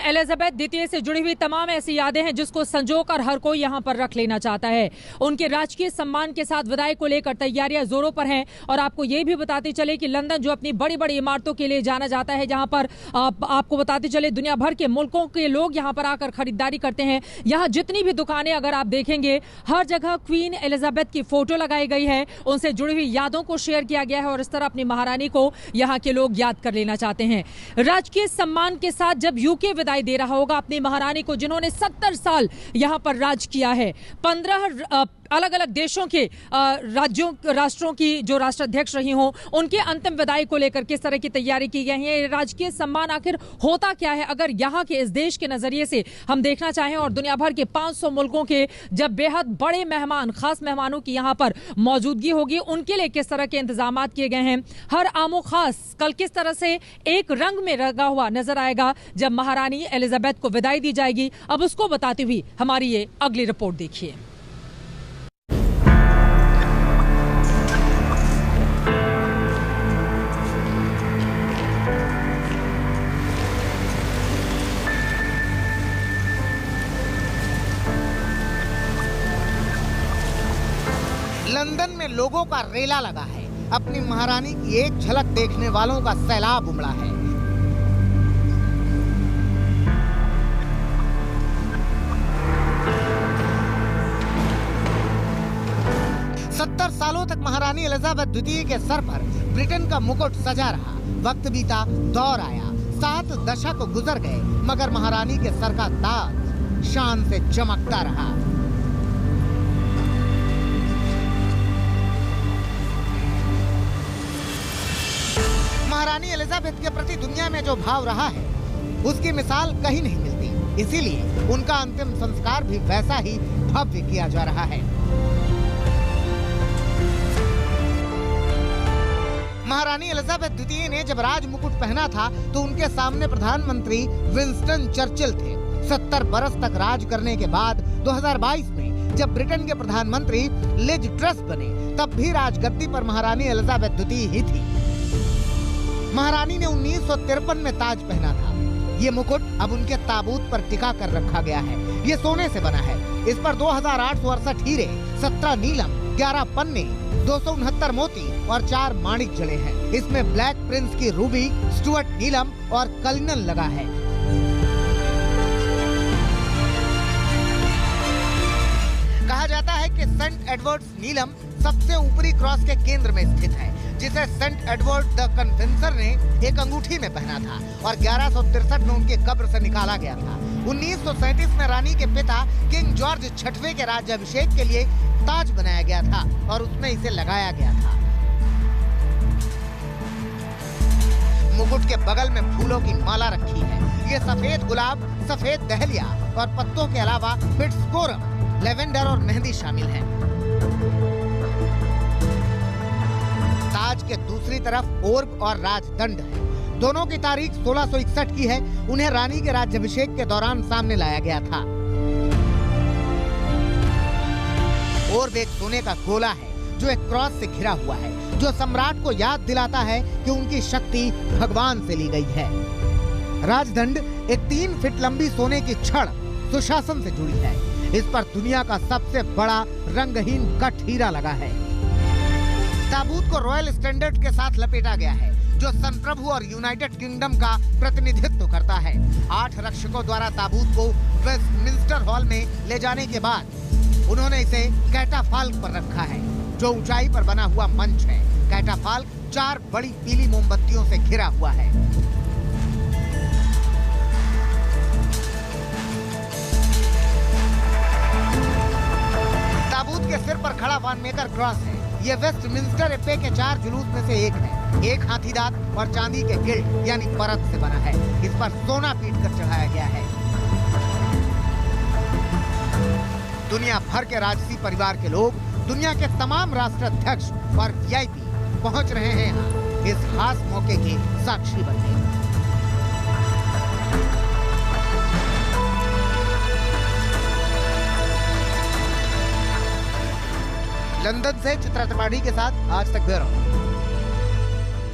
Elizabeth द्वितीय से जुड़ी हुई तमाम ऐसी यादें हैं जिसको संजोकर हर कोई यहां पर रख लेना चाहता है। उनके राजकीय सम्मान के साथ विदाई को लेकर तैयारियां जोरों पर हैं और आपको ये भी बताते चले कि लंदन जो अपनी बड़ी बड़ी इमारतों के लिए जाना जाता है, जहां पर आपको बताते चले दुनिया भर के मुल्कों के लोग यहां पर आकर खरीदारी करते हैं। यहां जितनी भी दुकानें अगर आप देखेंगे, हर जगह क्वीन एलिजाबेथ की फोटो लगाई गई है, उनसे जुड़ी हुई यादों को शेयर किया गया है और इस तरह अपनी महारानी को यहां के लोग याद कर लेना चाहते हैं। राजकीय सम्मान के साथ जब यूके विदाई दे रहा होगा अपनी महारानी को, जिन्होंने 70 साल यहां पर राज किया है, 15 अलग अलग देशों के राष्ट्रों की जो राष्ट्राध्यक्ष रही हों, उनके अंतिम विदाई को लेकर किस तरह की तैयारी की गई है, राजकीय सम्मान आखिर होता क्या है अगर यहाँ के इस देश के नजरिए से हम देखना चाहें, और दुनिया भर के 500 मुल्कों के जब बेहद बड़े मेहमान, खास मेहमानों की यहाँ पर मौजूदगी होगी, उनके लिए किस तरह के इंतजाम किए गए हैं। हर आमो खास कल किस तरह से एक रंग में रंगा हुआ नजर आएगा जब महारानी एलिजाबेथ को विदाई दी जाएगी, अब उसको बताती हुई हमारी ये अगली रिपोर्ट देखिए। लंदन में लोगों का रेला लगा है। अपनी महारानी की एक झलक देखने वालों का सैलाब उमड़ा है। सत्तर सालों तक महारानी एलिजाबेथ द्वितीय के सर पर ब्रिटेन का मुकुट सजा रहा। वक्त बीता, दौर आया, 7 दशक गुजर गए, मगर महारानी के सर का ताज शान से चमकता रहा। महारानी एलिजाबेथ के प्रति दुनिया में जो भाव रहा है, उसकी मिसाल कहीं नहीं मिलती। इसीलिए उनका अंतिम संस्कार भी वैसा ही भव्य किया जा रहा है। महारानी एलिजाबेथ द्वितीय ने जब राज मुकुट पहना था तो उनके सामने प्रधानमंत्री विंस्टन चर्चिल थे। 70 बरस तक राज करने के बाद 2022 में जब ब्रिटेन के प्रधानमंत्री लिज ट्रस बने, तब भी राजगद्दी पर महारानी एलिजाबेथ द्वितीय ही थी। महारानी ने 1953 में ताज पहना था। ये मुकुट अब उनके ताबूत पर टिका कर रखा गया है। ये सोने से बना है। इस पर 2868 हीरे, 17 नीलम, 11 पन्ने, 269 मोती और 4 माणिक जड़े हैं। इसमें ब्लैक प्रिंस की रूबी, स्टुअर्ट नीलम और कलिनन लगा है। कहा जाता है कि सेंट एडवर्ड्स नीलम सबसे ऊपरी क्रॉस के केंद्र में स्थित है, जिसे सेंट एडवर्ड द कन्विंसर ने एक अंगूठी में पहना था और 1163 में उनके कब्र से निकाला गया था। 1937 में रानी के पिता किंग जॉर्ज छठवें के राज्याभिषेक के लिए ताज बनाया गया था और उसमें इसे लगाया गया था। मुकुट के बगल में फूलों की माला रखी है। ये सफेद गुलाब, सफेद दहलिया और पत्तों के अलावा फिट्सकोरम, लेवेंडर और मेहंदी शामिल है। ताज के दूसरी तरफ ओर्ब और राजदंड है। दोनों की तारीख 1661 की है। उन्हें रानी के राज्याभिषेक के दौरान सामने लाया गया था। ओर्ब एक सोने का गोला है जो एक क्रॉस से घिरा हुआ है, जो सम्राट को याद दिलाता है कि उनकी शक्ति भगवान से ली गई है। राजदंड एक 3 फीट लंबी सोने की छड़ सुशासन से जुड़ी है। इस पर दुनिया का सबसे बड़ा रंगहीन कट हीरा लगा है। ताबूत को रॉयल स्टैंडर्ड के साथ लपेटा गया है, जो संप्रभु और यूनाइटेड किंगडम का प्रतिनिधित्व करता है। 8 रक्षकों द्वारा ताबूत को वेस्टमिंस्टर हॉल में ले जाने के बाद उन्होंने इसे कैटाफाल्क पर रखा है, जो ऊंचाई पर बना हुआ मंच है। कैटाफाल्क 4 बड़ी पीली मोमबत्तियों से घिरा हुआ है। ताबूत के सिर पर खड़ा वान मेकर क्रॉस है। ये वेस्टमिंस्टर एब्बे के 4 जुलूस में से एक है। एक हाथी दांत और चांदी के गिल्ड यानी परत से बना है। इस पर सोना पीट कर चढ़ाया गया है। दुनिया भर के राजसी परिवार के लोग, दुनिया के तमाम राष्ट्राध्यक्ष और वीआईपी पहुंच रहे हैं यहाँ इस खास मौके के साक्षी बनने। लंदन से चित्रा त्रिपाठी के साथ आज तक ब्यूरो।